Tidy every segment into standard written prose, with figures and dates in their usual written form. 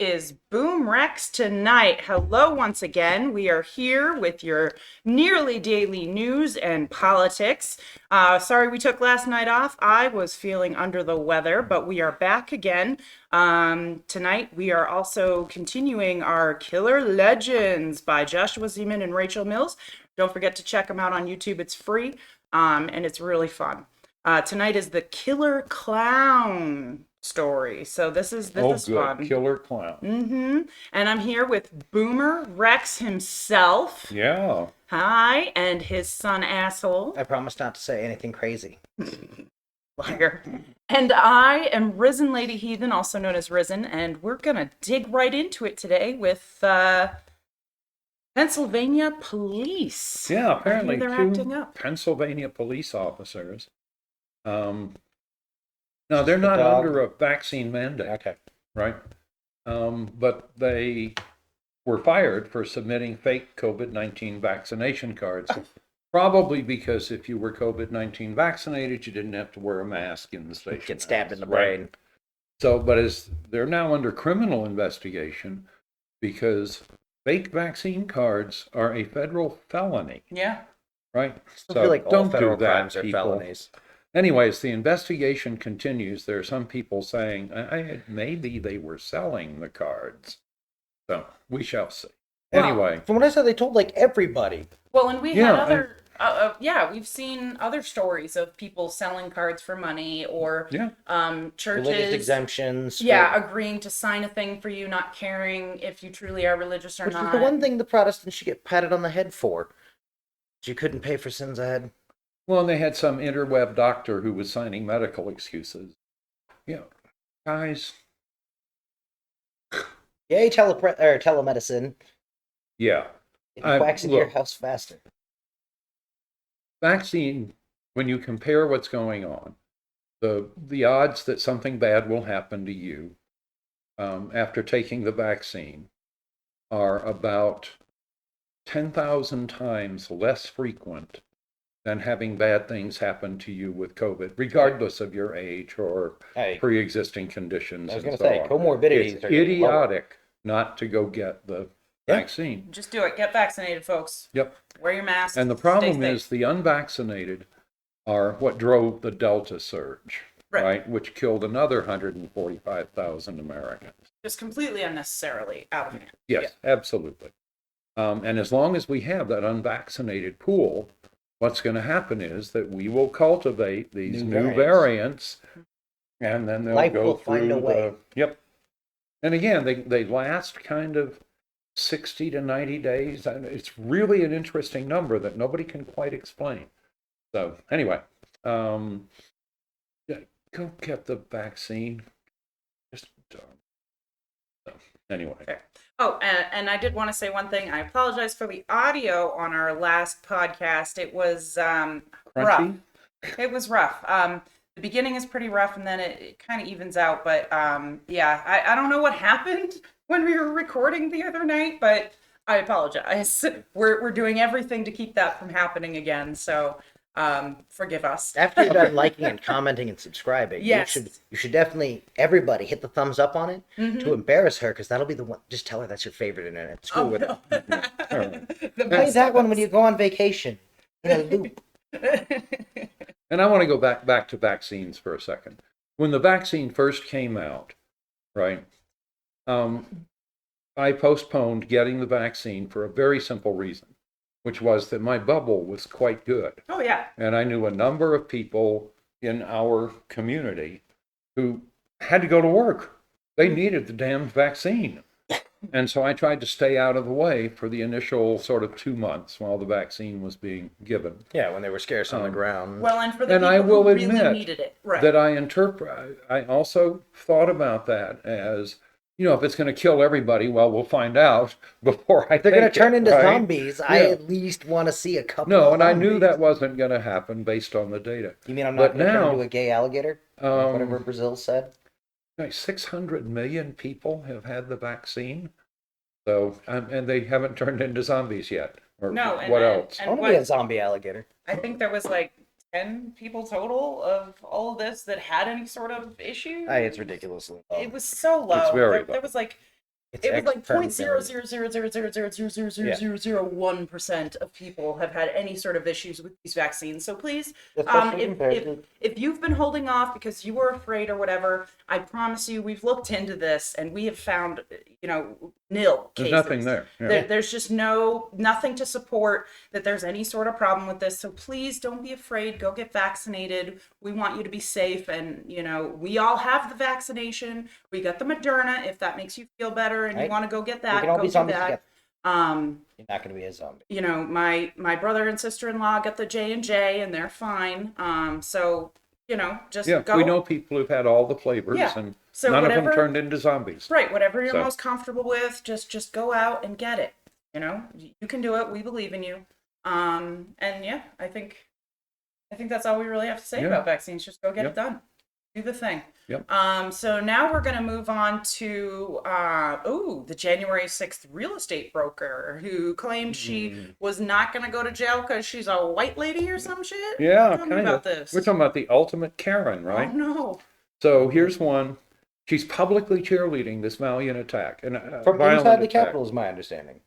is BoomerRexTonight. Hello once again. We are here with your nearly daily news and politics. Sorry we took last night off. I was feeling under the weather, but we are back again. Tonight we are also continuing our Killer Legends by Joshua Zeman and Rachel Mills. Don't forget to check them out on YouTube. It's free, and it's really fun. Tonight is the Killer Clown story. So this is fun. Killer Clown. And I'm here with Boomer Rex himself. Yeah. Hi, and his son Asshole. I promise not to say anything crazy. Liar. And I am RisenLadyHeathen, also known as Risen, and we're gonna dig right into it today with Pennsylvania police. Yeah, apparently they're two acting up. Pennsylvania police officers. No, they're not under a vaccine mandate. Okay. Right? But they were fired for submitting fake COVID-19 vaccination cards. Probably because if you were COVID-19 vaccinated, you didn't have to wear a mask in the station. Get stabbed in the Right. brain. So, but they're now under criminal investigation because fake vaccine cards are a federal felony. Yeah. Right? I feel like all don't federal do that, crimes are people. felonies. Anyways, the investigation continues. There are some people saying maybe they were selling the cards. So we shall see. Well, Anyway, From what I said, they told like everybody. Well, and we Yeah, had other, we've seen other stories of people selling cards for money or churches. Religious exemptions. Yeah, agreeing to sign a thing for you, not caring if you truly are religious or Which not. is the one thing the Protestants should get patted on the head for. You couldn't pay for sins ahead. well, and they had some interweb doctor who was signing medical excuses. Yeah, guys. Yay, telemedicine. Yeah, It quacks into your look. house faster. Vaccine. When you compare what's going on, the odds that something bad will happen to you after taking the vaccine are about 10,000 times less frequent than having bad things happen to you with COVID, regardless of your age or Hey, pre-existing conditions. I was and going to so say, on. comorbidities It's are getting lower. idiotic not to go get the Yeah. vaccine. Just do it. Get vaccinated, folks. Yep. Wear your mask. And the problem is the unvaccinated are what drove the Delta surge, right? Which killed another 145,000 Americans. just completely unnecessarily out of hand. Yes, absolutely. And as long as we have that unvaccinated pool, what's going to happen is that we will cultivate these new variants, and then they'll Life go will through find a way. Yep. And again, they last kind of 60 to 90 days. And it's really an interesting number that nobody can quite explain. So anyway, yeah, go get the vaccine. Just anyway. Okay. Oh, and I did want to say one thing. I apologize for the audio on our last podcast. It was rough. Crunchy? It was rough. The beginning is pretty rough, and then it kind of evens out. But yeah, I don't know what happened when we were recording the other night, but I apologize. We're doing everything to keep that from happening again. So forgive us. After you're done liking and commenting and subscribing, Yes. you should definitely, everybody, hit the thumbs up on it to embarrass her, because that'll be the one. Just tell her that's your favorite internet. Screw with it. The Play best that of one us. when you go on vacation in a loop. And I want to go back to vaccines for a second. When the vaccine first came out, right, I postponed getting the vaccine for a very simple reason, which was that my bubble was quite good. Oh, yeah. And I knew a number of people in our community who had to go to work. They needed the damn vaccine. And so I tried to stay out of the way for the initial sort of 2 months while the vaccine was being given. Yeah, when they were scarce on the ground. Well, and for the And people I will who really admit needed it. Right. that I also thought about that as, if it's going to kill everybody, well, we'll find out before I They're going to take turn it, into right? zombies. I Yeah. at least want to see a couple No, of and I knew zombies. that wasn't going to happen based on the data. You mean I'm But not going to turn now, into a gay alligator? Whatever Brazil said? like 600 million people have had the vaccine. So, and they haven't turned into zombies yet. Or No, and what I- else? I and want to be a zombie alligator. I think there was like 10 people total of all of this that had any sort of issue. It's ridiculously low. It was so low. It's very There low. was like It's It was like per point zero million. zero zero zero zero zero zero zero zero zero zero 1% of people have had any sort of issues with these vaccines. So please, Especially compared to if you've been holding off because you were afraid or whatever, I promise you, we've looked into this and we have found, nil There's cases. nothing there. Yeah. There's just nothing to support that there's any sort of problem with this. So please don't be afraid. Go get vaccinated. We want you to be safe. And, we all have the vaccination. We got the Moderna, if that makes you feel better and you Right. want to go get we that, can all go be do zombies that. together. You're not going to be a zombie. My brother and sister-in-law got the J&J and they're fine. So, just Yeah, go. we know people who've had all the flavors, Yeah. and So none of whatever- them turned into zombies. Right, whatever you're So- most comfortable with, just go out and get it. You can do it. We believe in you. And yeah, I think that's all we really have to say Yeah. about vaccines. Just go get Yep. it done. Do the thing. Yep. So now we're going to move on to the January 6th real estate broker who claimed she was not going to go to jail because she's a white lady or some shit. Yeah, Tell me kind about of. this. We're talking about the ultimate Karen, right? Oh no. So here's one. She's publicly cheerleading this valiant attack, and From violent inside the attack. Capitol is my understanding.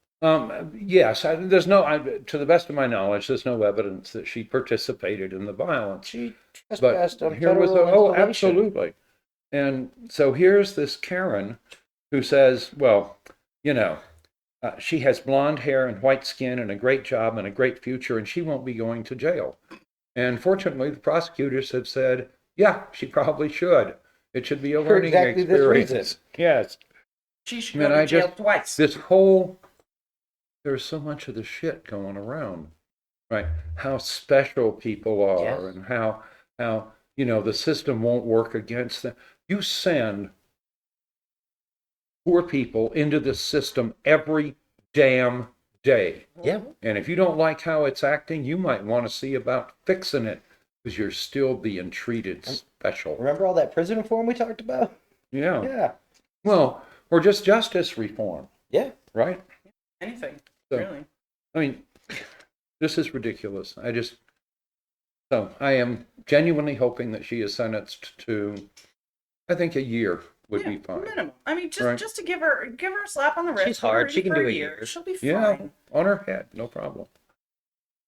Yes, there's to the best of my knowledge, there's no evidence that she participated in the violence. She But trespassed on here was federal installation. absolutely. And so here's this Karen who says, well, she has blonde hair and white skin and a great job and a great future, and she won't be going to jail. And fortunately, the prosecutors have said, yeah, she probably should. It should be a For learning exactly this experience. reason. Yes. She should Man, go to I jail just- twice. There's so much of the shit going around, right? How special people are, Yes. and how the system won't work against them. You send poor people into this system every damn day. Yeah. And if you don't like how it's acting, you might want to see about fixing it, because you're still being treated special. Remember all that prison reform we talked about? Yeah. Yeah. Well, or just justice reform, Yeah. right? Anything, So- really. I mean, this is ridiculous. So I am genuinely hoping that she is sentenced to, I think a year would be fine. Minimum. I mean, Right. just to give her a slap on the wrist. She's hard. for She can for do a a year. year. She'll be fine. Yeah, on her head, no problem.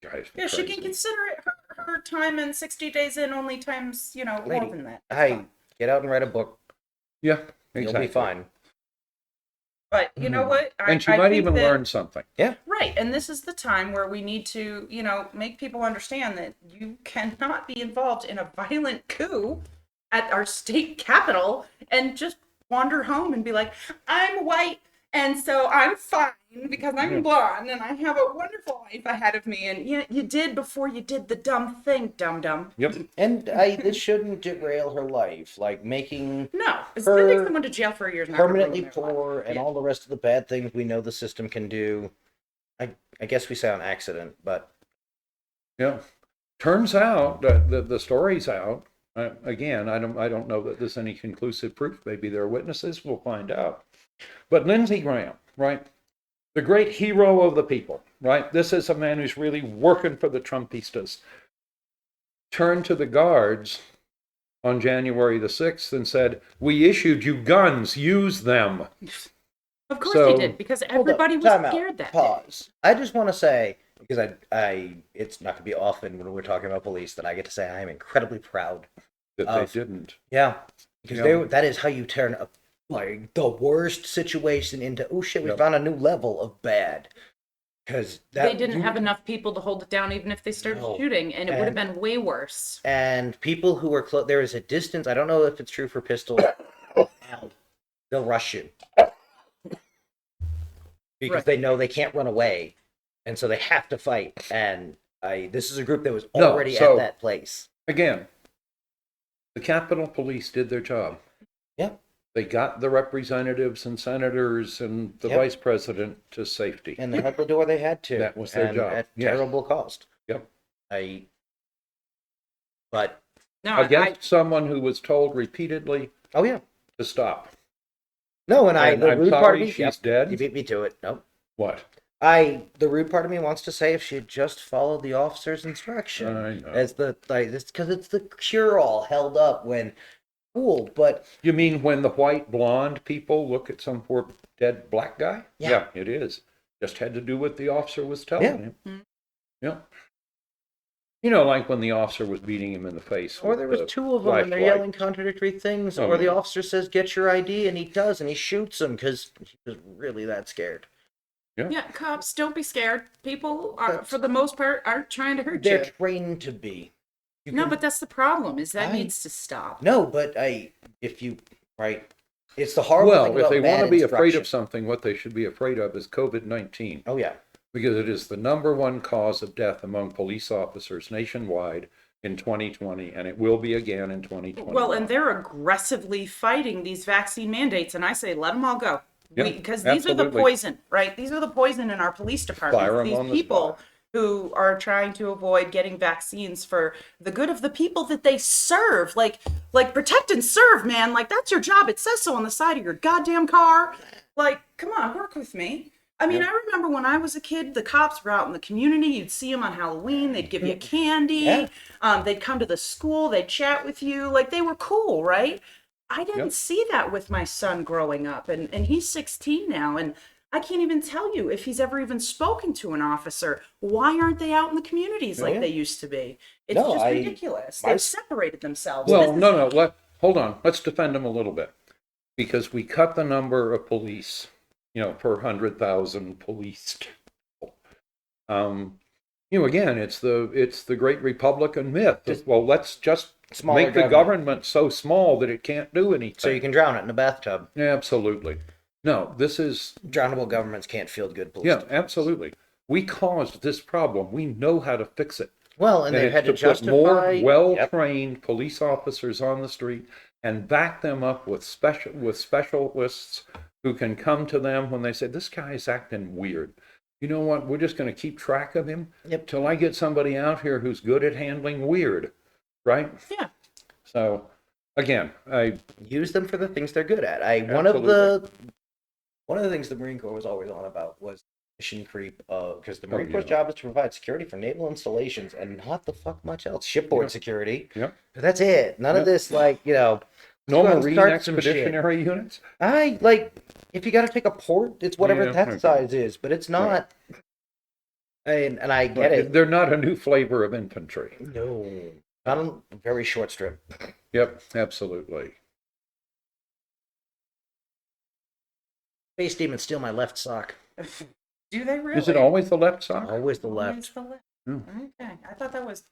Drives me Yeah, she crazy. can consider it her time and 60 days in only times, more Lady, than that. Hey, get out and write a book. Yeah, You'll exactly. be fine. But you know what? And she I might think even that- learn something. Yeah. Right, and this is the time where we need to, make people understand that you cannot be involved in a violent coup at our state capitol and just wander home and be like, I'm white and so I'm fine because I'm blonde and I have a wonderful life ahead of me. And you did before you did the dumb thing, dum-dum. Yep. And this shouldn't derail her life, like making No, it's Her sending someone to jail for a year is not gonna permanently ruin their life. poor and Yeah. all the rest of the bad things we know the system can do. I guess we say on accident, but Yeah. Turns out that the story's out. Again, I don't know that there's any conclusive proof. Maybe there are witnesses. We'll find out. But Lindsey Graham, right? The great hero of the people, right? This is a man who's really working for the Trumpistas. Turned to the guards on January the 6th and said, "We issued you guns. Use them." Of course So- he did, because Hold up, everybody was time out, scared that day. pause. I just want to say, because I it's not going to be often when we're talking about police that I get to say I am incredibly proud. That Of- they didn't. Yeah, because Yeah. that is how you turn like the worst situation into, oh shit, we Yep. found a new level of bad. Because They didn't have enough people to hold it down, even if they started No. shooting, and it would have And- been way worse. And people who are close, there is a distance. I don't know if it's true for pistols. They'll rush you because Right. they know they can't run away, and so they have to fight. And this is a group that was No, already so- at that place. Again, the Capitol Police did their job. Yeah. They got the representatives and senators and the Yep. vice president to safety. And they had the door they had to. That was their and job. at Yes. terrible cost. Yep. But No, Against someone who was told repeatedly oh yeah, to stop. no, and And the I'm rude part sorry of me, she's yep, dead. you beat me to it. Nope. What? The rude part of me wants to say if she had just followed the officer's instruction. I know. As the like, it's because it's the cure-all held up when cool, but You mean when the white blonde people look at some poor dead black guy? Yeah. It is. Just had to do what the officer was telling him. Yeah. You know, like when the officer was beating him in the face. or with there was the two of them and they're flashlight. yelling contradictory things, Oh, or the yeah. officer says, "Get your ID," and he does, and he shoots him because he was really that scared. Yeah, cops, don't be scared. People, are, That's- for the most part, aren't trying to hurt They're you. trained to be. You No, can- but that's the problem, is that I- needs to stop. no, but if you right, it's the horrible thing Well, if about they want bad to be afraid instruction. of something, what they should be afraid of is COVID-19. Oh yeah, Because it is the #1 cause of death among police officers nationwide in 2020, and it will be again in 2021. Well, and they're aggressively fighting these vaccine mandates, and I say let them all go. Yeah, Because these are the absolutely. poison, right? These are the poison in our police departments. Fire 'em These on the people spot. who are trying to avoid getting vaccines for the good of the people that they serve. Like protect and serve, man. Like, that's your job. It says so on the side of your goddamn car. Like, come on, work with me. I mean, I remember when I was a kid, the cops were out in the community. You'd see them on Halloween. They'd give you candy. Yeah. They'd come to the school. They'd chat with you. Like, they were cool, right? I didn't see that with my son growing up. And he's 16 now. And I can't even tell you if he's ever even spoken to an officer. Why aren't they out in the communities like yeah. they used to be? It's No, just I- ridiculous. my- They've separated themselves. Well, This is- no. Hold on. Let's defend them a little bit. Because we cut the number of police, per 100,000 policed. Again, it's the great Republican myth of, well, let's just Smaller make the government so small that it can't do anything. so you can drown it in a bathtub. Yeah, absolutely. No, this is, Drownable governments can't field good police. yeah, absolutely. We caused this problem. We know how to fix it. Well, and they've it's had to put justify more Yep. well-trained police officers on the street and back them up with specialists who can come to them when they say, this guy's acting weird. You know what? We're just going to keep track of him Yep. till I get somebody out here who's good at handling weird, right? Yeah. So, again, use them for the things they're good at. One of the things the Marine Corps was always on about was mission creep, because the Marine Corps' job is to provide security for naval installations and not the fuck much else. Shipboard security. Yep. But that's it. None of this, no go out and Marine start some shit. expeditionary units. If you got to take a port, it's whatever Yeah, that okay. size is, but it's not. And I get it. They're not a new flavor of infantry. No, not on a very short strip. Yep, absolutely. Space demons steal my left sock. Do they really? Is it always the left sock? Always the Always left. the left. Hmm. Okay. I thought that was.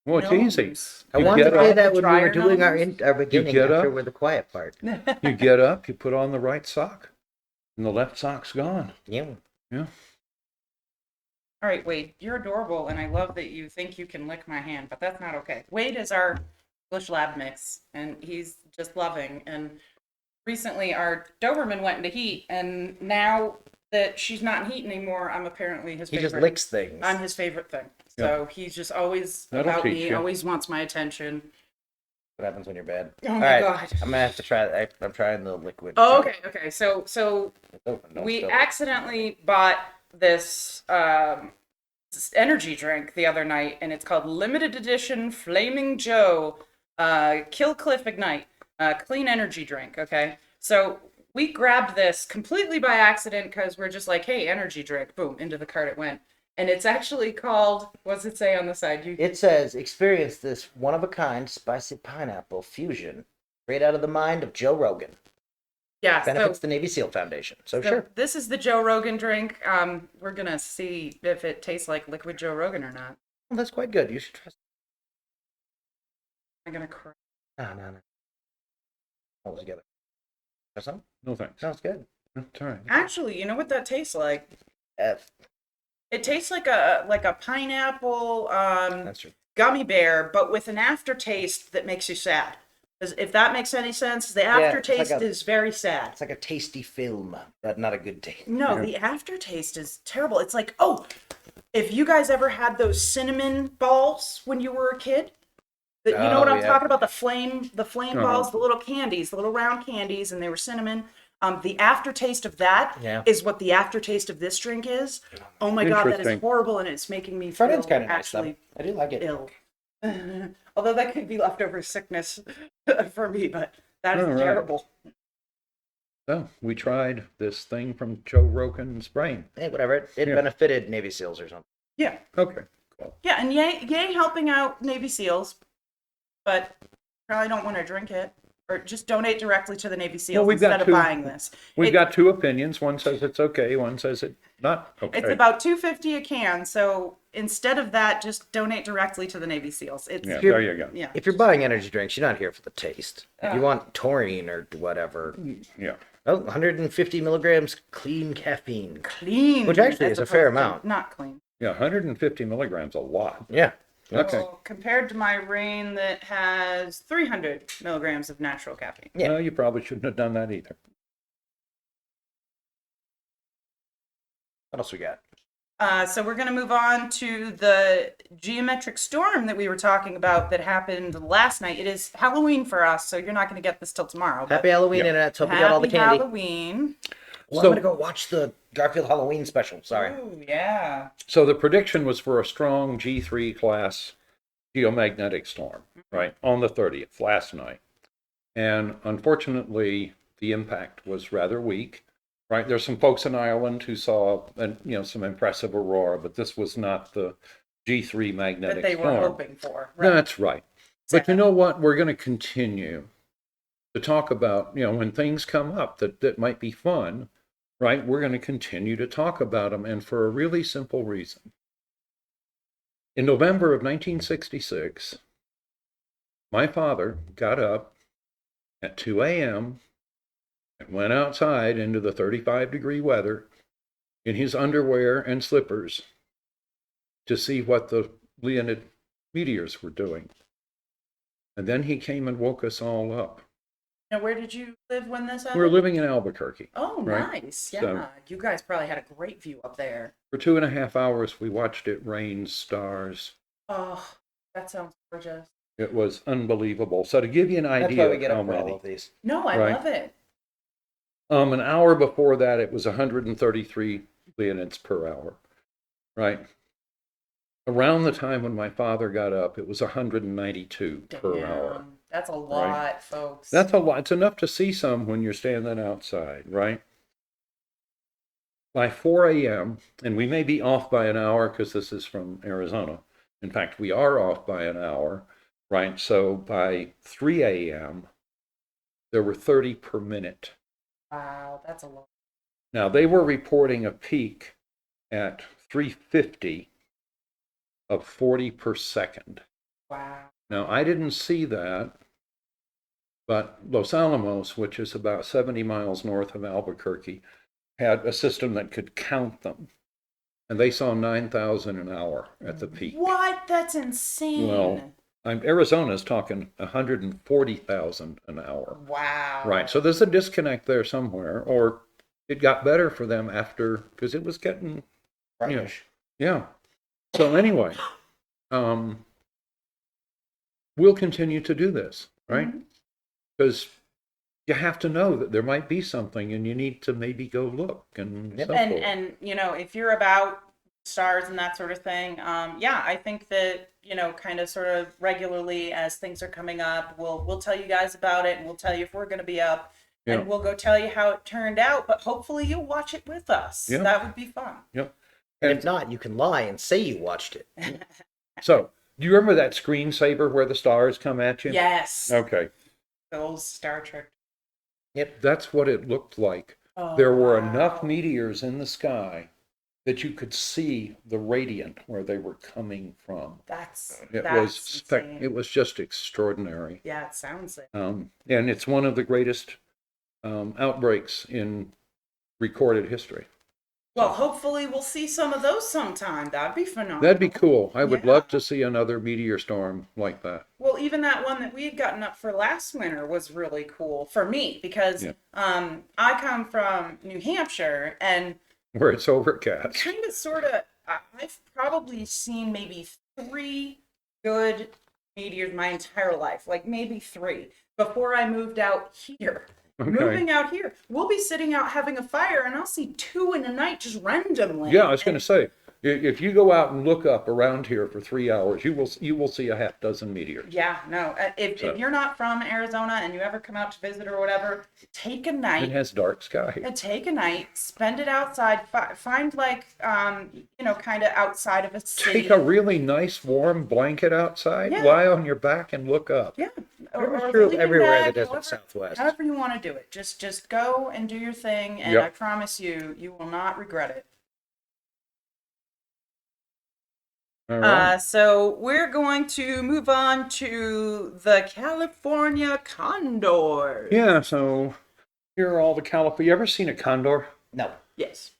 Well, it's easy. nose. I You wanted to get say up- that when we were Dryer doing nose? our beginning get after up? with the quiet part. You get up, you put on the right sock, and the left sock's gone. Yeah. Yeah. All right, Wade, you're adorable, and I love that you think you can lick my hand, but that's not okay. Wade is our English lab mix, and he's just loving. And recently, our Doberman went into heat, and now that she's not in heat anymore, I'm apparently his He favorite. just licks things. I'm his favorite thing. So he's just always That'll about teach me, you. always wants my attention. What happens when you're bad? Oh All my right, God. I'm gonna have to try. I'm trying the liquid. Oh, okay. So It's open, don't we spill it. accidentally bought this energy drink the other night, and it's called Limited Edition Flaming Joe Kill Cliff Ignite clean energy drink. Okay, so we grabbed this completely by accident because we're just like, hey, energy drink, boom, into the cart it went. And it's actually called, what's it say on the side? It says, experience this one-of-a-kind spicy pineapple fusion straight out of the mind of Joe Rogan. Yeah, Benefits so the Navy SEAL Foundation. So sure. this is the Joe Rogan drink. We're gonna see if it tastes like liquid Joe Rogan or not. Well, that's quite good. You should trust. I'm gonna cry. No. All together. Got some? No thanks. Sounds good. That's all right. Actually, you know what that tastes like? F. It tastes like a pineapple That's true. gummy bear, but with an aftertaste that makes you sad. If that makes any sense, the it's aftertaste like is very sad. It's like a tasty film, but not a good taste. No, the aftertaste is terrible. It's like, oh, if you guys ever had those cinnamon balls when you were a kid, you know what Oh, I'm yeah. talking about? The flame balls, Uh-huh. the little candies, the little round candies, and they were cinnamon. The aftertaste of that is Yeah. what the aftertaste of this drink is. Oh my God, that is Interesting. horrible, and it's making me Front feel end's kind of nice, though. actually I do like it. ill. Although that could be leftover sickness for me, but that is All right. terrible. So we tried this thing from Joe Rogan's brain. Hey, whatever. It Yeah. benefited Navy SEAls or something. Yeah. Okay, cool. Yeah, and yay helping out Navy SEALs, but probably don't want to drink it. Or just donate directly to the Navy SEAls we've got instead of two- buying this. We've got two opinions. One says it's okay, one says it's not okay. It's about $2.50 a can, so instead of that, just donate directly to the Navy SEAls. It's Yeah, there you go. yeah. If you're buying energy drinks, you're not here for the taste. If you Oh. want taurine or whatever. Yeah. Oh, 150 milligrams clean caffeine. Clean. Which actually as is a fair opposed to amount. Not clean. Yeah, 150 milligrams, a lot. Yeah. Okay. So, compared to my rain that has 300 milligrams of natural caffeine. Yeah. No, you probably shouldn't have done that either. What else we got? So we're going to move on to the geometric storm that we were talking about that happened last night. It is Halloween for us, so you're not going to get this till tomorrow. but Happy Halloween, Yeah. Internet. Hope you got all the Happy candy. Halloween. Well, So- I'm going to go watch the Garfield Halloween special. Sorry. Ooh, yeah. So the prediction was for a strong G3 class geomagnetic storm, right, on the 30th, last night. And unfortunately, the impact was rather weak, right? There's some folks in Ireland who saw, some impressive aurora, but this was not the G3 That magnetic they were storm. hoping for. Right. That's right. But you know what? We're going to continue to talk about, when things come up that might be fun, right? We're going to continue to talk about them, and for a really simple reason. In November of 1966, my father got up at 2 a.m. and went outside into the 35-degree weather in his underwear and slippers to see what the Leonid meteors were doing. And then he came and woke us all up. Now, where did you live when this happened? We were living in Albuquerque. Oh, right? nice. Yeah. So- You guys probably had a great view up there. For 2.5 hours, we watched it rain stars. Oh, that sounds gorgeous. It was unbelievable. So to give you an That's idea why we of get how up for all many, of these. No, I Right. love it. an hour before that, it was 133 Leonids per hour, right? Around the time when my father got up, it was 192 per hour. Damn, that's a lot, folks. That's a lot. It's enough to see some when you're standing outside, right? By 4 a.m., and we may be off by an hour because this is from Arizona. In fact, we are off by an hour, right? So by 3 a.m., there were 30 per minute. Wow, that's a lot. Now, they were reporting a peak at 350 of 40 per second. Wow. Now, I didn't see that, but Los Alamos, which is about 70 miles north of Albuquerque, had a system that could count them. And they saw 9,000 an hour at the peak. What? That's insane. Well, Arizona's talking 140,000 an hour. Wow. Right, so there's a disconnect there somewhere, or it got better for them after, because it was getting, Brightnish. yeah. So anyway, we'll continue to do this, right? Mhm. Because you have to know that there might be something, and you need to maybe go look and Yep. so And forth. and if you're about stars and that sort of thing, yeah, I think that kind of sort of regularly as things are coming up, we'll tell you guys about it, and we'll tell you if we're going to be up, Yeah. and we'll go tell you how it turned out. But hopefully you'll watch it with us. Yeah. That would be fun. Yep. And if not, you can lie and say you watched it. So, do you remember that screensaver where the stars come at you? Yes. Okay, Those Star Trek. that's what it looked like. Oh, There were wow. enough meteors in the sky that you could see the radiant where they were coming from. That's It insane. it was just extraordinary. Yeah, it sounds it. And it's one of the greatest outbreaks in recorded history. Well, hopefully we'll see some of those sometime. That'd be phenomenal. That'd be cool. I would Yeah. love to see another meteor storm like that. Well, even that one that we had gotten up for last winter was really cool for me because Yeah. I come from New Hampshire and Where it's overcast. kind of sort of I've probably seen maybe 3 good meteors my entire life, like maybe 3 before I moved out here. Okay. Moving out here, we'll be sitting out having a fire and I'll see 2 in a night just randomly. Yeah, I was going to say, If you go out and look up around here for 3 hours, you will see a half dozen meteors. Yeah, no. If you're not from Arizona and you ever come out to visit or whatever, take a night. It has dark sky. Take a night, spend it outside. Find like kind of outside of a city. Take a really nice warm blanket outside, Yeah. lie on your back, and look up. Yeah. It's a true sleeping everywhere in bag, the desert Southwest. However you want to do it. Just go and do your thing, and Yep. I promise you will not regret it. All right. So we're going to move on to the California condors. Yeah, so here are all the California. You ever seen a condor? No. Yes.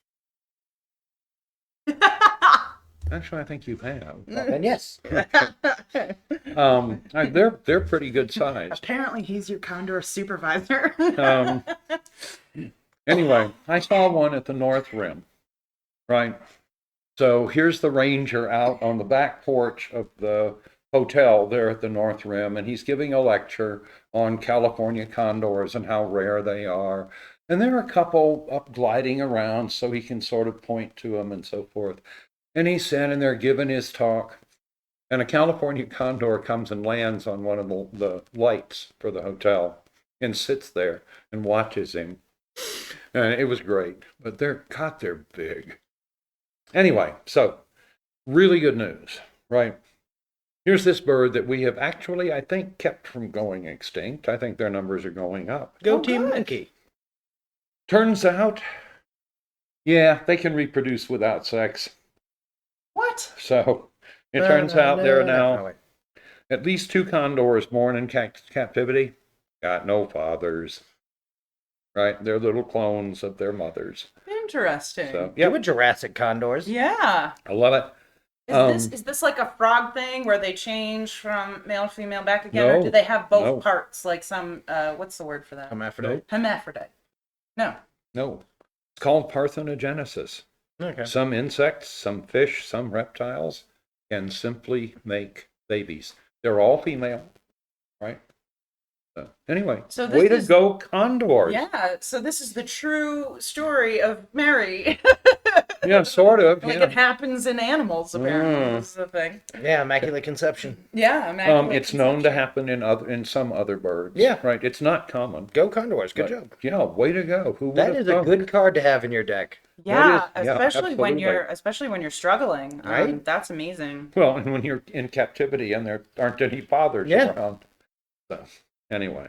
Actually, I think you have. Well, then yes. They're pretty good sized. Apparently, he's your condor supervisor. Anyway, I saw one at the North Rim, right? So here's the ranger out on the back porch of the hotel there at the North Rim, and he's giving a lecture on California condors and how rare they are. And there are a couple up gliding around so he can sort of point to them and so forth. And he's standing there giving his talk, and a California condor comes and lands on one of the lights for the hotel and sits there and watches him. And it was great, but they're big. Anyway, so really good news, right? Here's this bird that we have actually, I think, kept from going extinct. I think their numbers are going up. Go Oh, Team good. Monkey. Turns out, yeah, they can reproduce without sex. What? So it turns out there are now Oh, wait. at least 2 condors born in captivity, got no fathers, right? They're little clones of their mothers. Interesting. So, You yeah, were Jurassic condors. Yeah. I love it. Is this like a frog thing where they change from male to female back again, or No, do they have both no. parts? Like some what's the word for that? Hermaphrodite. Hermaphrodite. No. No, it's called parthenogenesis. Okay. Some insects, some fish, some reptiles can simply make babies. They're all female, right? Anyway, So way to this is- go, condors. Yeah. So this is the true story of Mary. Yeah, sort of. Like Yeah. it happens in animals, apparently. Mm. This is the thing. Yeah, Immaculate Conception. Yeah. Immaculate It's known to Conception. happen in some other birds. Yeah. Right. It's not common. Go Condors. Good but, job. Yeah, way to go. Who would That have is a thought? good card to have in your deck. Yeah, That is- yeah, especially when absolutely. you're struggling. Right? That's amazing. Well, and when you're in captivity and there aren't any fathers Yeah. around. So, anyway,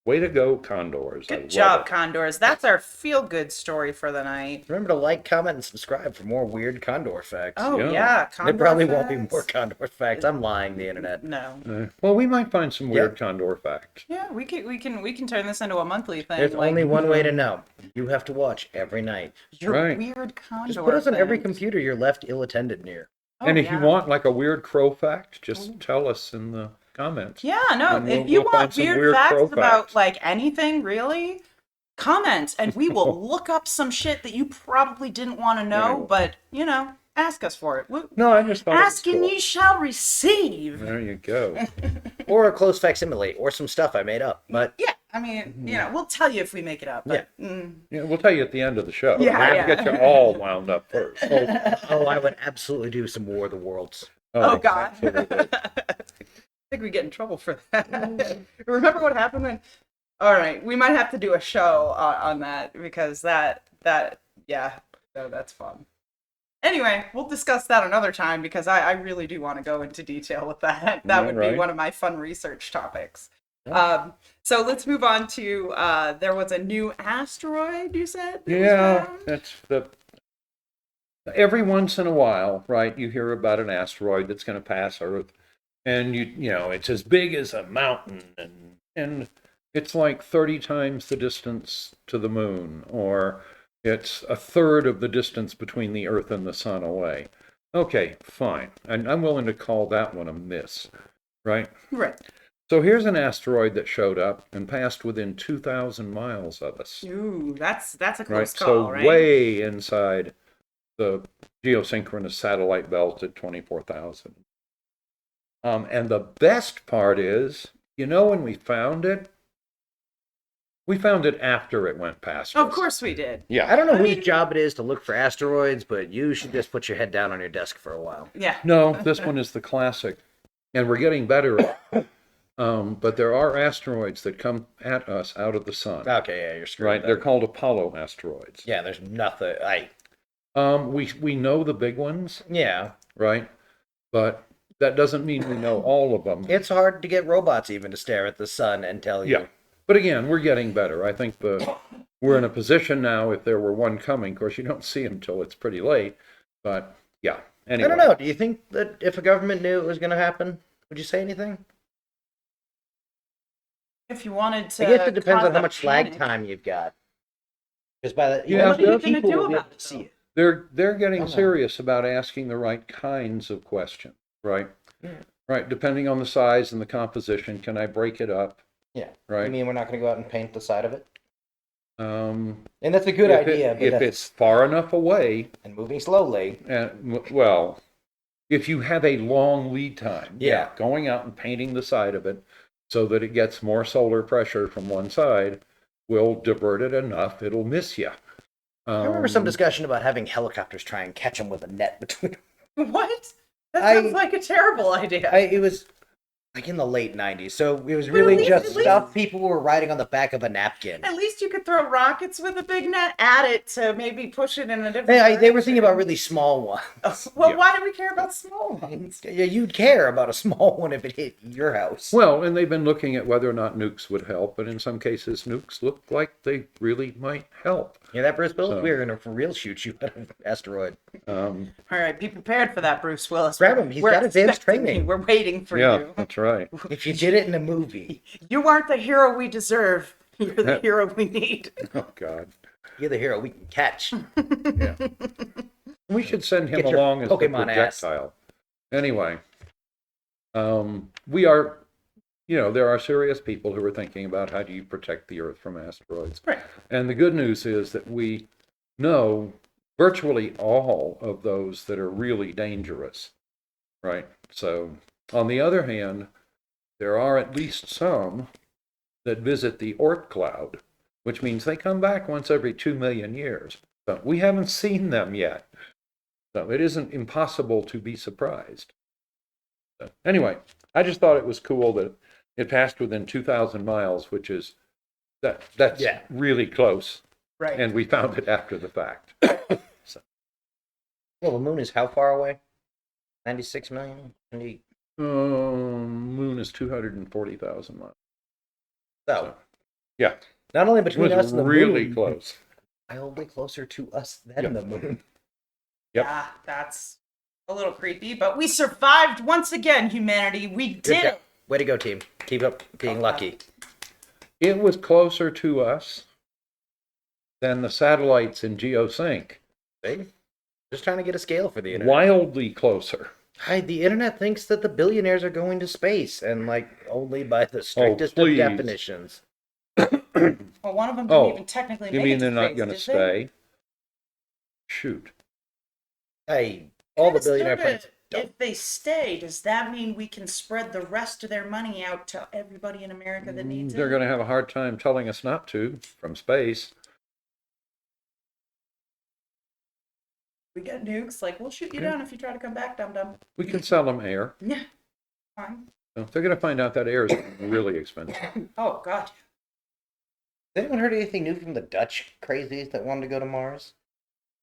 way to go, condors. I Good love job, it. Condors. That's our feel-good story for the night. Remember to like, comment, and subscribe for more weird Condor facts. Oh Yeah. yeah, There Condor probably won't be facts. more Condor facts. I'm lying, the internet. No. Well, we might find some weird Yeah. condor facts. Yeah, we can turn this into a monthly thing. There's like, only one way to know. You have to watch every night. your Right. weird Condor. Just put us on every things. computer you're left ill-attended near. Oh, And if yeah. you want like a weird crow fact, just tell us in the comments. Yeah, no. And If we'll you find want some weird, weird facts crow about facts. like anything, really, comment, and we will look up some shit that you probably didn't want to know, Yeah. but ask us for it. No, I just thought Ask it and was cool. ye shall receive. There you go. Or a close facsimile, or some stuff I made up. But Yeah, I mean, we'll tell you if we make it up. But, Yeah, we'll tell you at the end of the show. Yeah, I have yeah. to get you all wound up first. I would absolutely do some War of the Worlds. Oh God. absolutely. I think we get in trouble for that. Remember what happened when? All right, we might have to do a show on that because that's fun. Anyway, we'll discuss that another time because I really do want to go into detail with that. That Yeah, would right. be one of my fun research topics. Yeah. So let's move on to there was a new asteroid, you said? that was Yeah, found? that's every once in a while, right, you hear about an asteroid that's going to pass Earth, and it's as big as a mountain, and it's like 30 times the distance to the moon, or it's a third of the distance between the Earth and the sun away. Okay, fine. And I'm willing to call that one a miss, right? Right. So here's an asteroid that showed up and passed within 2,000 miles of us. Ooh, that's a Right, close so call, right? way inside the geosynchronous satellite belt at 24,000. And the best part is, when we found it, We found it after it went past us. Of course we did. Yeah. I don't know I whose mean- job it is to look for asteroids, but you should just put your head down on your desk for a while. Yeah. No, this one is the classic, and we're getting better at it. But there are asteroids that come at us out of the sun. Okay, yeah, you're screwed. Right, they're called Apollo asteroids. Yeah, there's nothing. We know the big ones, Yeah, right? But that doesn't mean we know all of them. it's hard to get robots even to stare at the sun and tell you. Yeah. But again, we're getting better. I think we're in a position now, if there were one coming, of course, you don't see them till it's pretty late. But yeah, anyway. I don't know. Do you think that if a government knew it was going to happen, would you say anything? If you wanted to. I guess it depends cause on how a much lag panic. time you've got. Because by the Yeah, most what are you of the gonna people do will be able about to it, see though? it. They're getting Oh, no. serious about asking the right kinds of questions, right? Yeah. Right, depending on the size and the composition, can I break it up? Yeah. Right. I mean, we're not going to go out and paint the side of it. Um, And that's a good idea, but if that's- it's far enough away, and moving slowly. well, if you have a long lead time, Yeah. going out and painting the side of it so that it gets more solar pressure from one side will divert it enough, it'll miss you. I remember some discussion about having helicopters try and catch them with a net between. What? That I- sounds like a terrible idea. It was like in the late '90s, so it was But really at least- just at least- stuff people were writing on the back of a napkin. At least you could throw rockets with a big net at it to maybe push it in a different They were thinking about direction. really small ones. Well, Yeah. why do we care about small ones? Yeah, you'd care about a small one if it hit your house. Well, and they've been looking at whether or not nukes would help, but in some cases, nukes look like they really might help. Yeah, that Bruce Willis, So- we're gonna for real shoot you out of an asteroid. All right, be prepared for that, Bruce Willis. Grab him, he's We're got advanced expecting training. you. We're waiting for Yeah, you. that's right. If you did it in a movie, You aren't the hero we deserve. You're the hero we need. Oh, God. you're the hero we can catch. Yeah. We should send him Get your along as the Pokemon ass. projectile. Anyway, we are, there are serious people who are thinking about how do you protect the Earth from asteroids. Right. And the good news is that we know virtually all of those that are really dangerous, right? So, on the other hand, there are at least some that visit the Oort cloud, which means they come back once every 2 million years. But we haven't seen them yet. So it isn't impossible to be surprised. So anyway, I just thought it was cool that it passed within 2,000 miles, which is that's Yeah. really close. Right. And we found it after the fact. Well, the moon is how far away? 96 million? Moon is 240,000 miles. So, Yeah, not only it between us was and the really moon, close. mildly closer to us than Yeah. the moon. Yep. Yeah, that's a little creepy, but we survived once again, humanity. We Good did job. it. Way to go, team. Keep up being lucky. It was closer to us than the satellites in geosync. See? Just trying to get a scale for the internet. Wildly closer. Hi, the internet thinks that the billionaires are going to space, and only by the strictest of please. definitions. Well, one of them didn't even technically You make mean it to they're not space, going to did they? stay? Shoot. Hey, all the Kinda billionaire sorta, plans. If they stay, does that mean we can spread the rest of their money out to everybody in America that needs They're it? going to have a hard time telling us not to from space. We get nukes, like, we'll shoot you down if you try to come back, dum-dum. We can sell them air. Yeah, fine. So they're going to find out that air is really expensive. Oh, God. Has anyone heard anything new from the Dutch crazies that wanted to go to Mars?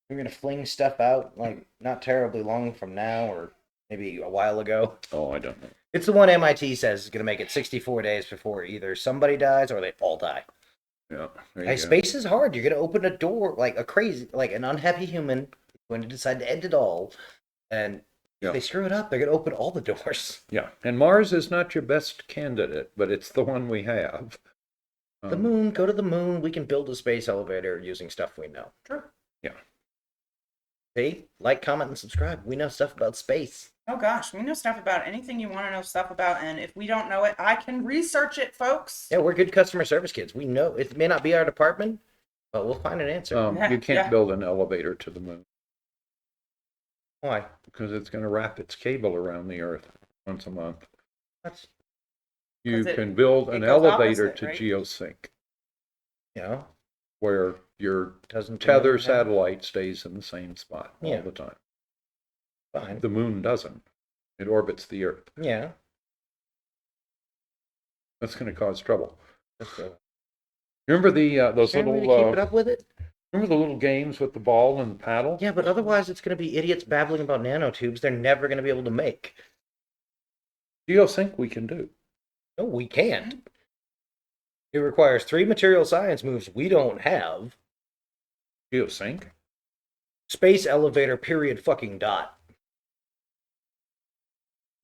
We're going to fling stuff out, not terribly long from now, or maybe a while ago. Oh, I don't know. It's the one MIT says is going to make it 64 days before either somebody dies or they all die. Yeah. there you Hey, go. space is hard. You're going to open a door an unhappy human is going to decide to end it all. And Yeah. if they screw it up, they're going to open all the doors. Yeah. And Mars is not your best candidate, but it's the one we have. The moon, go to the moon. We can build a space elevator using stuff we know. Sure. Yeah. See? Like, comment, and subscribe. We know stuff about space. Oh, gosh. We know stuff about anything you want to know stuff about, and if we don't know it, I can research it, folks. Yeah, we're good customer service kids. We know it may not be our department, but we'll find an answer. You can't Yeah. build an elevator to the moon Why? because it's going to wrap its cable around the Earth once a month. That's You 'Cause it- can build it an goes elevator opposite, to right? geosync. You know, where your doesn't tether have- satellite stays in the same spot all Yeah. the time. Fine. The moon doesn't. It orbits the Earth. Yeah. That's going to cause trouble. That's Remember those fair way little to keep it up with it. remember the little games with the ball and the paddle? Yeah, but otherwise it's going to be idiots babbling about nanotubes they're never going to be able to make. Geosync we can do. No, we can't. It requires 3 material science moves we don't have. Geosync? Space elevator, period, fucking dot.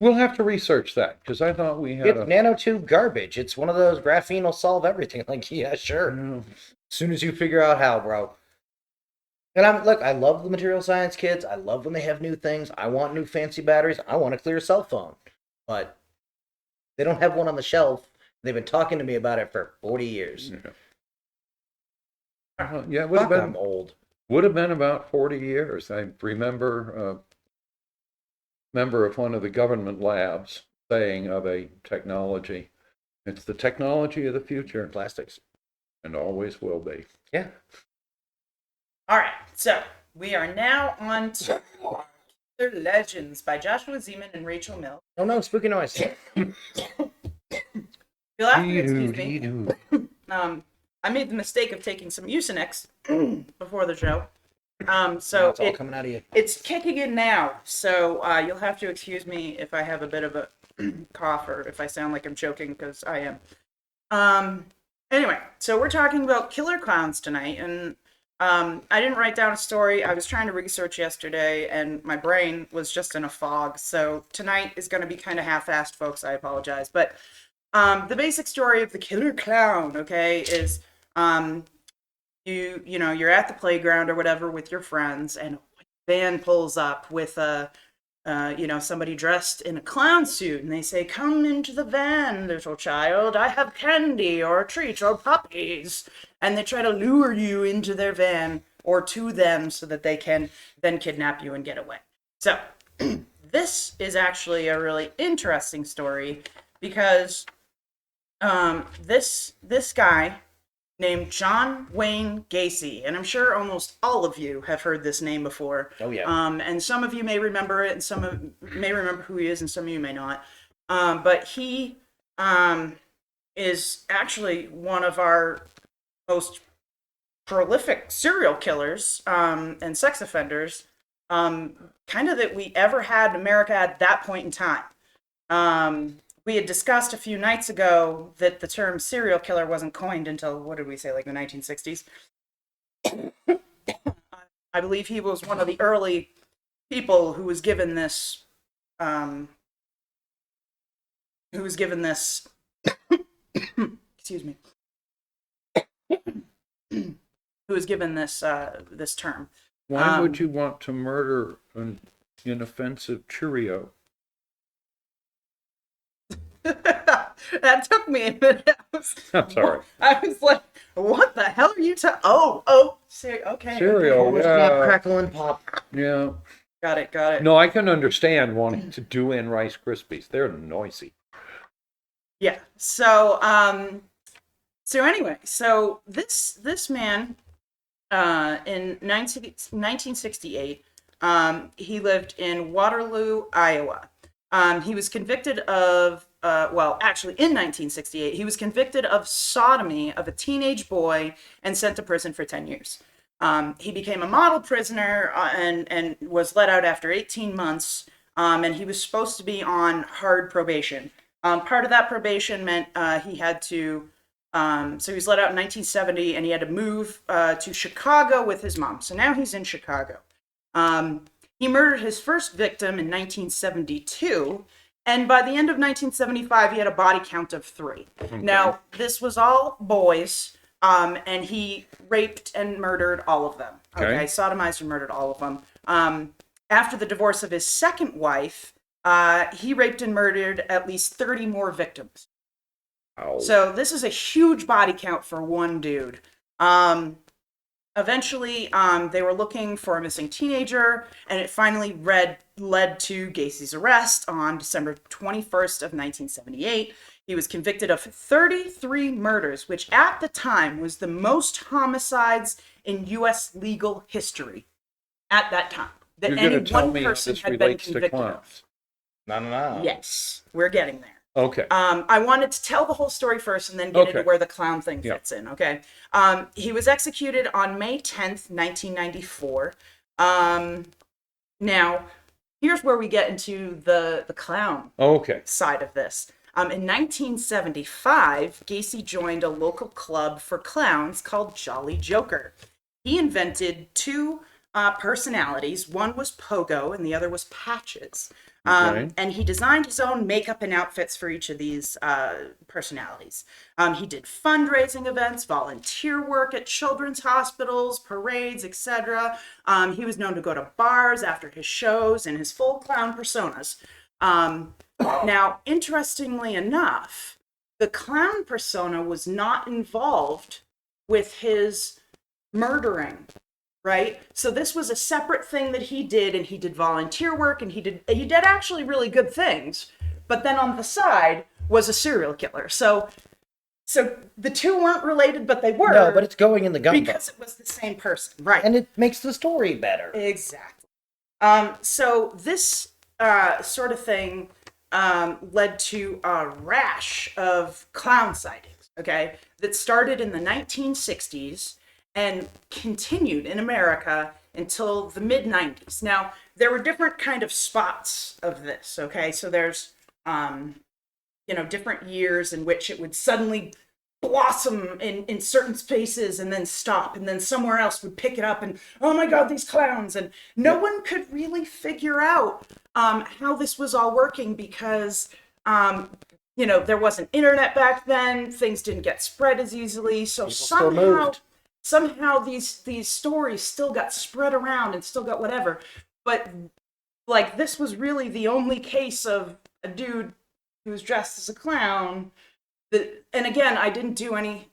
We'll have to research that because I thought we had It's nanotube garbage. It's one of those graphene will solve everything. Like, yeah, sure. No. As soon as you figure out how, bro. And I love the material science kids. I love when they have new things. I want new fancy batteries. I want a clear cell phone. But they don't have one on the shelf. They've been talking to me about it for 40 years. Yeah, it would have Fuck, been I'm old. would have been about 40 years. I remember a member of one of the government labs saying of a technology, it's the technology of the future Plastics. and always will be. Yeah. All right, so we are now on to Killer Legends by Joshua Zeman and Rachel Mills. Oh no, spooky noise. You'll have to excuse me. I made the mistake of taking some Mucinex before the show. So it's all coming out of you. it's kicking in now. So you'll have to excuse me if I have a bit of a cough or if I sound like I'm choking, because I am. Anyway, so we're talking about killer clowns tonight, and I didn't write down a story. I was trying to research yesterday, and my brain was just in a fog. So tonight is going to be kind of half-assed, folks. I apologize. But the basic story of the killer clown, okay, is you know, you're at the playground or whatever with your friends, and a van pulls up with somebody dressed in a clown suit, and they say, "Come into the van, little child. I have candy or a treat or puppies." And they try to lure you into their van or to them so that they can then kidnap you and get away. So this is actually a really interesting story because this guy named John Wayne Gacy, and I'm sure almost all of you have heard this name before. Oh yeah. And some of you may remember it, and may remember who he is, and some of you may not. But he is actually one of our most prolific serial killers and sex offenders, kind of that we ever had in America at that point in time. We had discussed a few nights ago that the term serial killer wasn't coined until, what did we say, like the 1960s? I believe he was one of the early people who was given this, excuse me, who was given this term. Why would you want to murder an inoffensive Cheerio? That took me a minute. I'm sorry. I was like, what the hell are you talking? Okay. Cereal, Snap, yeah. crackle, and pop. Yeah. Got it. No, I can understand wanting to do in Rice Krispies. They're noisy. Yeah. So anyway, so this man, in 1968, he lived in Waterloo, Iowa. He was convicted of, actually in 1968, he was convicted of sodomy of a teenage boy and sent to prison for 10 years. He became a model prisoner and was let out after 18 months, and he was supposed to be on hard probation. Part of that probation meant he had to, so he was let out in 1970, and he had to move to Chicago with his mom. So now he's in Chicago. He murdered his first victim in 1972, and by the end of 1975, he had a body count of 3. Okay. Now, this was all boys, and he raped and murdered all of them. Okay, sodomized and murdered all of them. After the divorce of his second wife, he raped and murdered at least 30 more victims. Ow. So this is a huge body count for one dude. Eventually, they were looking for a missing teenager, and it finally led to Gacy's arrest on December 21st of 1978. He was convicted of 33 murders, which at the time was the most homicides in U.S. legal history at that time. That You're any going to tell one me how person this had been relates to convicted of. clowns. No. Yes, we're getting there. Okay. I wanted to tell the whole story first and then get into where the clown thing fits in, okay? He was executed on May 10th, 1994. Now, here's where we get into the clown side of this. In 1975, Gacy joined a local club for clowns called Jolly Joker. He invented two personalities. One was Pogo and the other was Patches. And he designed his own makeup and outfits for each of these personalities. He did fundraising events, volunteer work at children's hospitals, parades, etc. He was known to go to bars after his shows and his full clown personas. Now, interestingly enough, the clown persona was not involved with his murdering. Right? So this was a separate thing that he did, and he did volunteer work, and he did actually really good things. But then on the side was a serial killer. So the two weren't related, but they were. No, but it's going in the gumbo. Because it was the same person, right? And it makes the story better. Exactly. So this sort of thing led to a rash of clown sightings, okay, that started in the 1960s and continued in America until the mid-90s. Now, there were different kind of spots of this, okay? So there's, different years in which it would suddenly blossom in certain spaces and then stop, and then somewhere else would pick it up and, oh my God, these clowns. And no one could really figure out how this was all working because, there wasn't internet back then. Things didn't get spread as easily. So somehow these stories still got spread around and still got whatever. But like this was really the only case of a dude who was dressed as a clown. And again, I didn't do any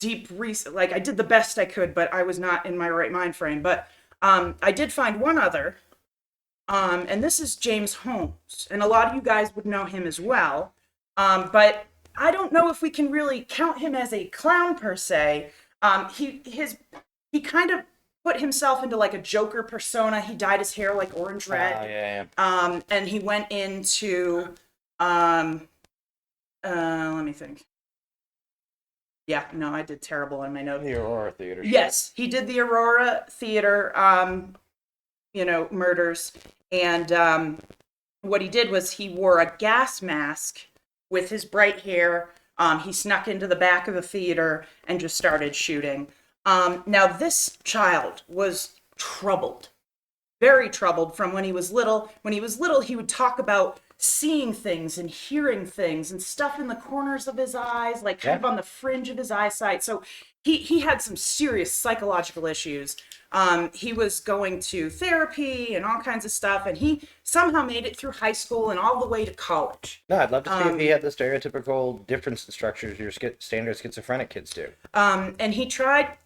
deep research. Like I did the best I could, but I was not in my right mind frame. But I did find one other, and this is James Holmes, and a lot of you guys would know him as well. But I don't know if we can really count him as a clown per se. He kind of put himself into like a Joker persona. He dyed his hair like orange red. And he went into let me think. Yeah, no, I did terrible on my notes. The Aurora Theater. Yes, he did the Aurora Theater murders. And what he did was he wore a gas mask with his bright hair. He snuck into the back of the theater and just started shooting. Now, this child was troubled, very troubled from when he was little. When he was little, he would talk about seeing things and hearing things and stuff in the corners of his eyes, like kind of on the fringe of his eyesight. So he had some serious psychological issues. He was going to therapy and all kinds of stuff, and he somehow made it through high school and all the way to college. No, I'd love to see if he had the stereotypical difference in structures your standard schizophrenic kids do. And he tried,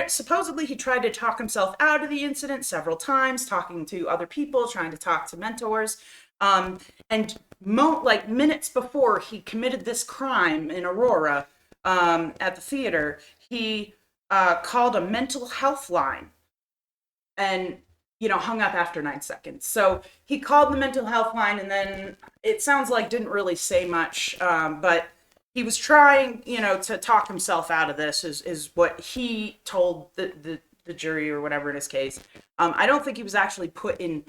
supposedly he tried to talk himself out of the incident several times, talking to other people, trying to talk to mentors. And minutes before he committed this crime in Aurora, at the theater, he called a mental health line and, hung up after 9 seconds. So he called the mental health line, and then it sounds like didn't really say much, but he was trying, to talk himself out of this is what he told the jury or whatever in his case. I don't think he was actually put in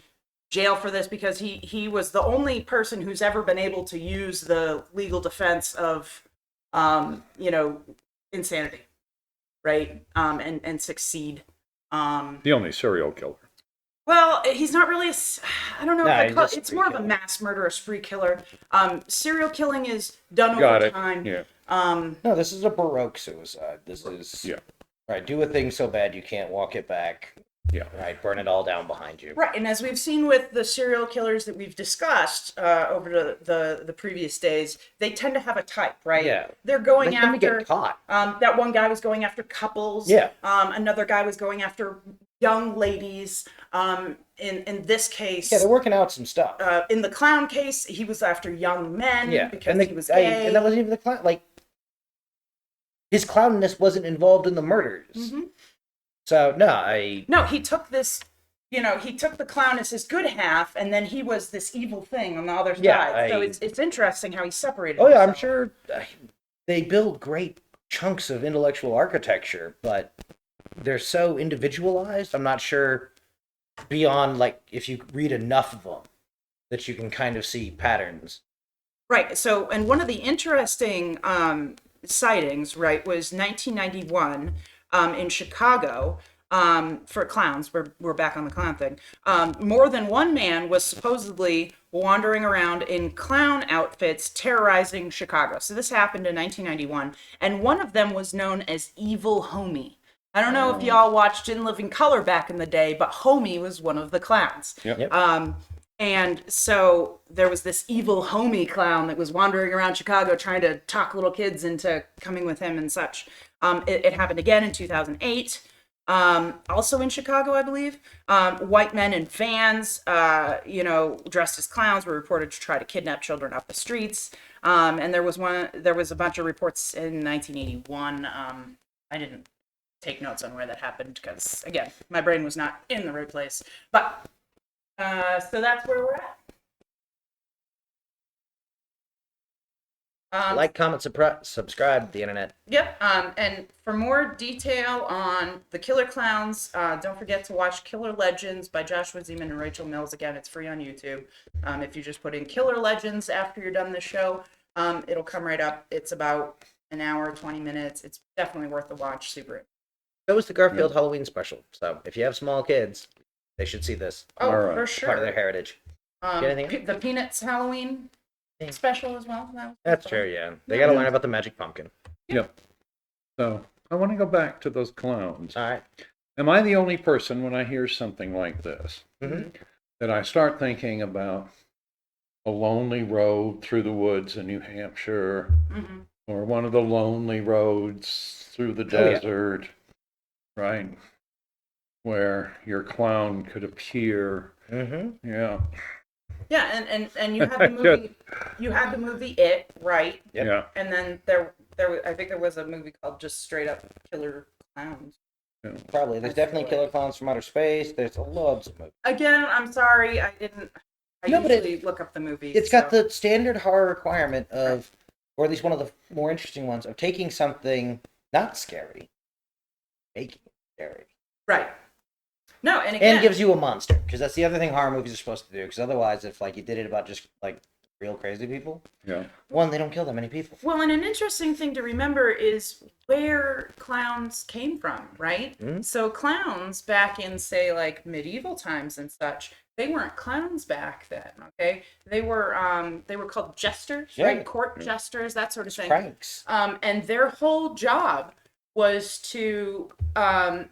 jail for this because he was the only person who's ever been able to use the legal defense of, insanity, right? And succeed. The only serial killer. Well, he's not really I don't know if it's more of a killer. mass murderer, spree killer. Serial killing is done over time. Yeah. No, this is a Baroque suicide. This is right. Do a thing so bad you can't walk it back. Yeah. Right. Burn it all down behind you. Right, and as we've seen with the serial killers that we've discussed over the previous days, they tend to have a type, right? Yeah. They're going They after. get caught. That one guy was going after couples. Yeah. Another guy was going after young ladies. In this case, Yeah, they're working out some stuff. in the clown case, he was after young men because and he was gay. and that wasn't even the clown. Like, his clownness wasn't involved in the murders. Mm-hmm. So no, he took this. He took the clown as his good half, and then he was this evil thing on the other side. So it's interesting how he separated. Oh yeah, himself. I'm sure they build great chunks of intellectual architecture, but they're so individualized. I'm not sure beyond, like, if you read enough of them that you can kind of see patterns. Right. So, and one of the interesting sightings, right, was 1991 in Chicago. For clowns, we're back on the clown thing. More than one man was supposedly wandering around in clown outfits, terrorizing Chicago. So this happened in 1991, and one of them was known as Evil Homie. I don't know if y'all watched In Living Color back in the day, but Homie was one of the clowns. Yep. And so there was this evil homie clown that was wandering around Chicago trying to talk little kids into coming with him and such. It happened again in 2008. Also in Chicago, I believe. White men and fans, dressed as clowns were reported to try to kidnap children off the streets. And there was a bunch of reports in 1981. I didn't take notes on where that happened because, again, my brain was not in the right place. But so that's where we're at. Like, comment, subscribe to the internet. Yep. And for more detail on the Killer Clowns, don't forget to watch Killer Legends by Joshua Zeman and Rachel Mills. Again, it's free on YouTube. If you just put in Killer Legends after you're done the show, it'll come right up. It's about an hour, 20 minutes. It's definitely worth the watch. Super. So was the Garfield Halloween special. So if you have small kids, they should see this. Oh, All right. for sure. Part of their heritage. The Peanuts Halloween special as well. That's true, yeah. They got to learn about the magic pumpkin. Yep. So I want to go back to those clowns. All right. Am I the only person when I hear something like this that I start thinking about a lonely road through the woods in New Hampshire, or one of the lonely roads through the desert, right? Where your clown could appear. Yeah. Yeah, and you had the movie. You had the movie It, right? Yep. Yeah. And then I think there was a movie called just straight up Killer Clowns. Yeah. Probably. There's definitely Killer Clowns from Outer Space. There's loads of movies. Again, I'm sorry, I didn't. I usually look up the movies. It's got the standard horror requirement of, or at least one of the more interesting ones, of taking something not scary, making it scary. Right. No, and again, And gives you a monster, because that's the other thing horror movies are supposed to do. Because otherwise, if you did it about just real crazy people, one, they don't kill that many people. Well, and an interesting thing to remember is where clowns came from, right? So clowns back in, say, medieval times and such, they weren't clowns back then. Okay, they were called jesters, right? Court jesters, that sort of thing. Pranks. And their whole job was to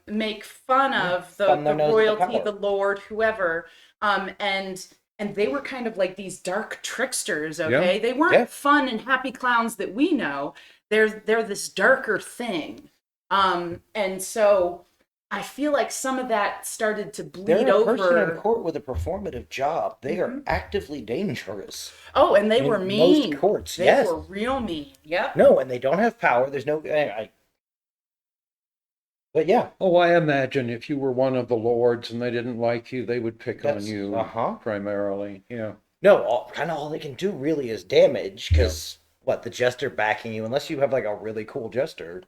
make fun of the royalty, the lord, whoever, and they were kind of like these dark tricksters. Okay, they weren't fun and happy clowns that we know. They're this darker thing, and so I feel like some of that started to bleed over. They're a person in court with a performative job. They are actively dangerous. Oh, and they were mean. Most courts, they were real mean. Yep. No, and they don't have power. There's no. But yeah. Oh, I imagine if you were one of the lords and they didn't like you, they would pick on you primarily. Yeah. No, kind of all they can do really is damage, because the jester backing you, unless you have a really cool jester.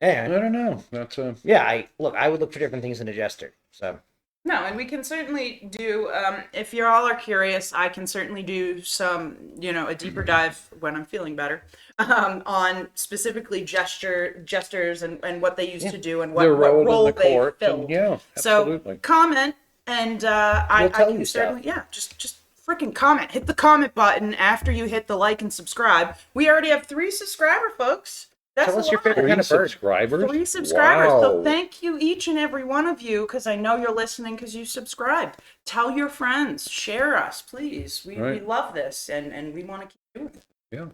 I don't know. That's a I would look for different things in a jester. So. No, and we can certainly do, if you all are curious, I can certainly do some, a deeper dive when I'm feeling better, on specifically jesters and what they used to do and what role in the they court. filled. Absolutely. So comment, and I can certainly, just freaking comment. Hit the comment button after you hit the like and subscribe. We already have 3 subscriber folks. That's Tell us your favorite kind of bird. 3 subscribers. Wow. So thank you, each and every one of you, because I know you're listening because you subscribed. Tell your friends. Share us, please. We love this, and we want to keep doing it. Yeah.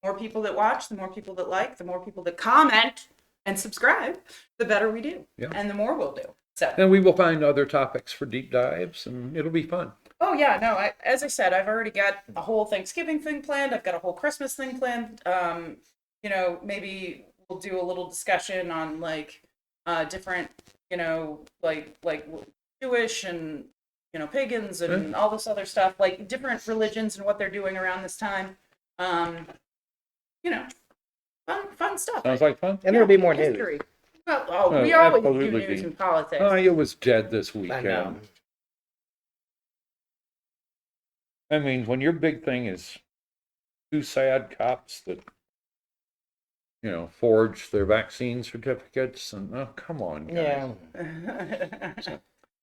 The more people that watch, the more people that like, the more people that comment, and subscribe, the better we do, Yeah. and the more we'll do. So. And we will find other topics for deep dives, and it'll be fun. Oh yeah, no. As I said, I've already got a whole Thanksgiving thing planned. I've got a whole Christmas thing planned. Maybe we'll do a little discussion on like different, like Jewish and pagans and all this other stuff, like different religions and what they're doing around this time. Fun stuff. Sounds like fun. And there'll be more history. news. Well, we always do absolutely. news and politics. Oh, it was dead this I know. weekend. I mean, when your big thing is two sad cops that, forged their vaccine certificates, and oh, come on, guys. Yeah.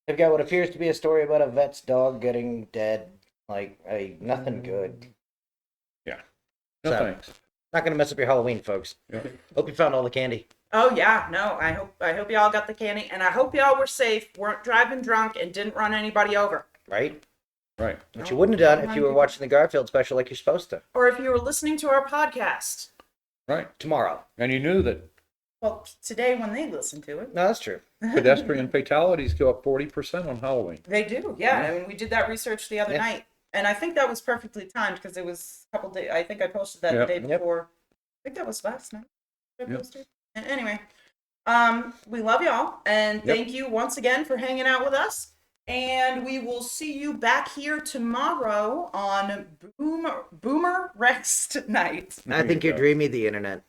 They've got what appears to be a story about a vet's dog getting dead. Like, nothing good. Yeah. No So, thanks. Not gonna mess up your Halloween, folks. Yeah. Hope you found all the candy. Oh yeah, no, I hope y'all got the candy, and I hope y'all were safe, weren't driving drunk, and didn't run anybody over. Right? Right. Which you wouldn't have done if you were watching the Garfield special like you're supposed to. Or if you were listening to our podcast. Right. Tomorrow. And you knew that Well, today when they listen to it. No, that's true. pedestrian fatalities go up 40% on Halloween. They do, yeah. I mean, we did that research the other Yeah. night, and I think that was perfectly timed because it was a couple days. I think I posted that Yep. the day Yep. before. I think that was last night. I Yep. posted. And anyway, we love y'all, and Yep. thank you once again for hanging out with us. And we will see you back here tomorrow on BoomerRexTonight. I think you're dreamy, the internet.